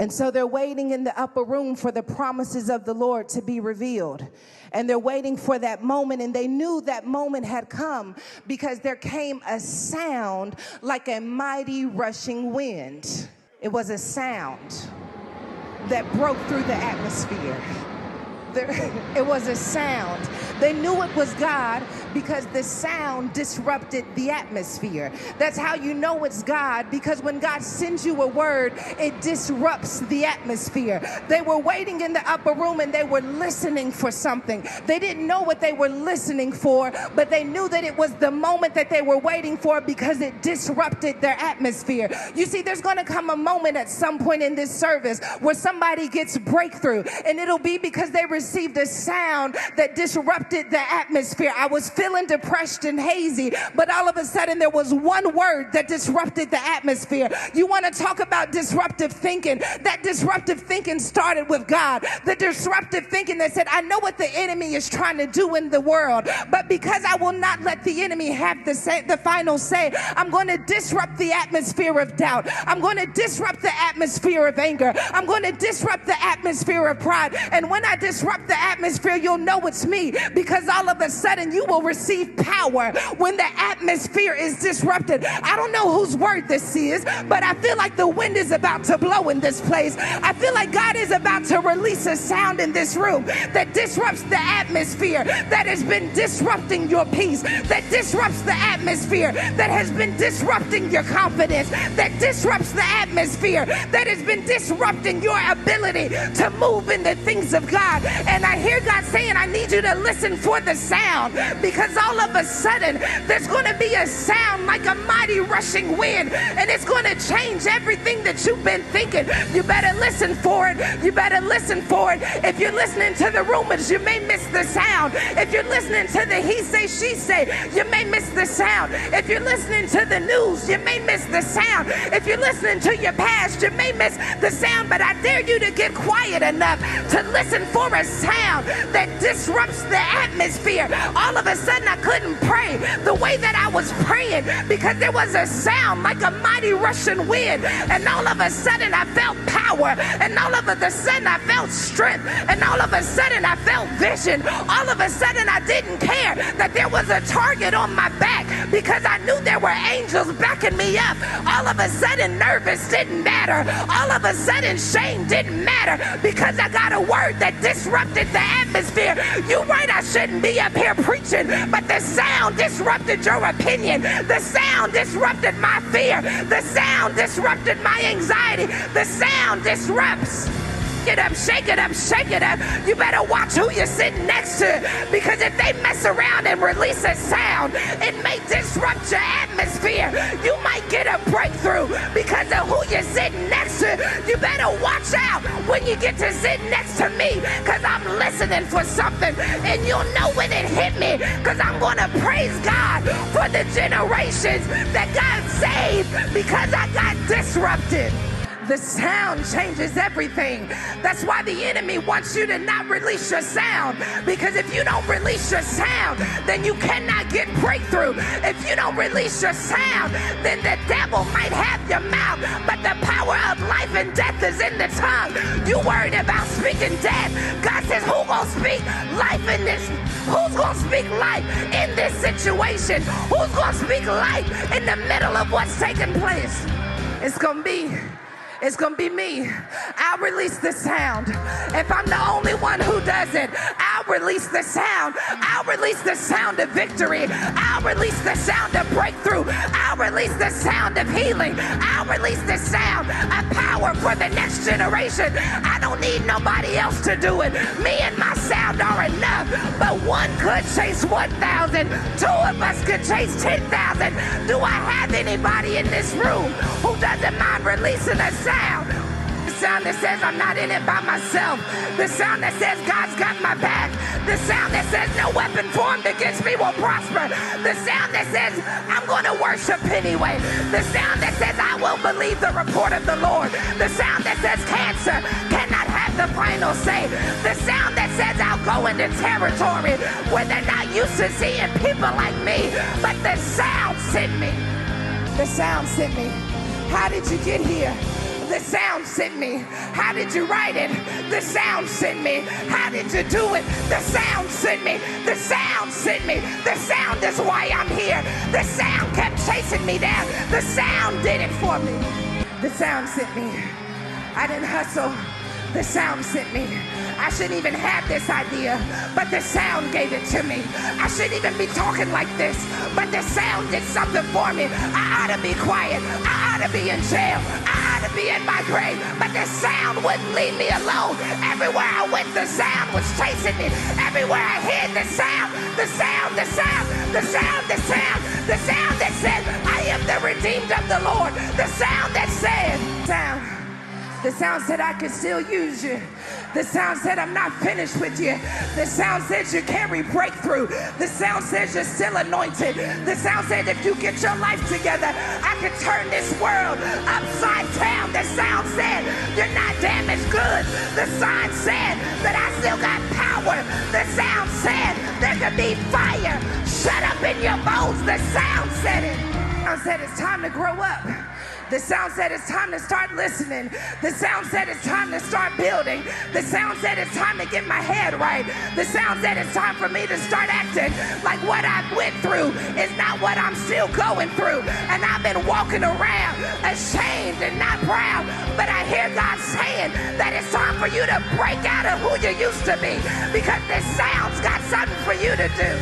And so they're waiting in the upper room for the promises of the Lord to be revealed. And they're waiting for that moment, and they knew that moment had come because there came a sound like a mighty rushing wind. It was a sound that broke through the atmosphere. It was a sound. They knew it was God because the sound disrupted the atmosphere. That's how you know it's God, because when God sends you a word, it disrupts the atmosphere. They were waiting in the upper room and they were listening for something. They didn't know what they were listening for, but they knew that it was the moment that they were waiting for because it disrupted their atmosphere. You see, there's going to come a moment at some point in this service where somebody gets breakthrough, and it'll be because they received a sound that disrupted the atmosphere. I was feeling depressed and hazy, but all of a sudden there was one word that disrupted the atmosphere. You want to talk about disruptive thinking? That disruptive thinking started with God. The disruptive thinking that said, I know what the enemy is trying to do in the world, but because I will not let the enemy have the final say, I'm going to disrupt the atmosphere of doubt. I'm going to disrupt the atmosphere of anger. I'm going to disrupt the atmosphere of pride. And when I disrupt the atmosphere, you'll know it's me, because all of a sudden you will receive power when the atmosphere is disrupted. I don't know whose word this is, but I feel like the wind is about to blow in this place. I feel like God is about to release a sound in this room that disrupts the atmosphere that has been disrupting your peace, that disrupts the atmosphere that has been disrupting your confidence, that disrupts the atmosphere that has been disrupting your ability to move in the things of God. And I hear God saying, I need you to listen for the sound, because all of a sudden there's going to be a sound like a mighty rushing wind, and it's going to change everything that you've been thinking. You better listen for it. You better listen for it. If you're listening to the rumors, you may miss the sound. If you're listening to the he say, she say, you may miss the sound. If you're listening to the news, you may miss the sound. If you're listening to your past, you may miss the sound. But I dare you to get quiet enough to listen for a sound that disrupts the atmosphere. All of a sudden I couldn't pray the way that I was praying because there was a sound like a mighty rushing wind, and all of a sudden I felt power, and all of a sudden I felt strength, and all of a sudden I felt vision. All of a sudden I didn't care that there was a target on my back because I knew there were angels backing me up. All of a sudden nervous didn't matter. All of a sudden shame didn't matter because I got a word that disrupted the atmosphere. You're right, I shouldn't be up here preaching, but the sound disrupted your opinion. The sound disrupted my fear. The sound disrupted my anxiety. The sound disrupts. Shake it up, shake it up, shake it up. You better watch who you're sitting next to, because if they mess around and release a sound, it may disrupt your atmosphere. You might get a breakthrough because of who you're sitting next to. You better watch out when you get to sit next to me, because I'm listening for something, and you'll know when it hit me, because I'm going to praise God for the generations that God saved because I got disrupted. The sound changes everything. That's why the enemy wants you to not release your sound, because if you don't release your sound, then you cannot get breakthrough. If you don't release your sound, then the devil might have your mouth, but the power of life and death is in the tongue. You worried about speaking death. God says, who gonna speak life in this? Who's gonna speak life in this situation? Who's gonna speak life in the middle of what's taking place? It's gonna be me. I'll release the sound. If I'm the only one who does it, I'll release the sound. I'll release the sound of victory. I'll release the sound of breakthrough. I'll release the sound of healing. I'll release the sound of power for the next generation. I don't need nobody else to do it. Me and my sound are enough. But one could chase 1,000. Two of us could chase 10,000. Do I have anybody in this room who doesn't mind releasing a sound? The sound that says I'm not in it by myself. The sound that says God's got my back. The sound that says no weapon formed against me will prosper. The sound that says I'm going to worship anyway. The sound that says I will believe the report of the Lord. The sound that says cancer cannot have the final say. The sound that says I'll go into territory where they're not used to seeing people like me. But the sound sent me. The sound sent me. How did you get here? The sound sent me. How did you write it? The sound sent me. How did you do it? The sound sent me. The sound sent me. The sound is why I'm here. The sound kept chasing me down. The sound did it for me. The sound sent me. I didn't hustle. The sound sent me. I shouldn't even have this idea, but the sound gave it to me. I shouldn't even be talking like this, but the sound did something for me. I ought to be quiet. I ought to be in jail. I ought to be in my grave, but the sound wouldn't leave me alone. Everywhere I went, the sound was chasing me. Everywhere I hid, the sound, the sound, the sound, the sound, the sound, the sound that said, I am the redeemed of the Lord. The sound that said, sound. The sound said I can still use you. The sound said I'm not finished with you. The sound said you carry breakthrough. The sound says you're still anointed. The sound said if you get your life together, I can turn this world upside down. The sound said you're not damaged goods. The sound said that I still got power. The sound said there could be fire shut up in your bones. The sound said it. The sound said it's time to grow up. The sound said it's time to start listening. The sound said it's time to start building. The sound said it's time to get my head right. The sound said it's time for me to start acting like what I went through is not what I'm still going through. And I've been walking around ashamed and not proud. But I hear God saying that it's time for you to break out of who you used to be, because this sound's got something for you to do.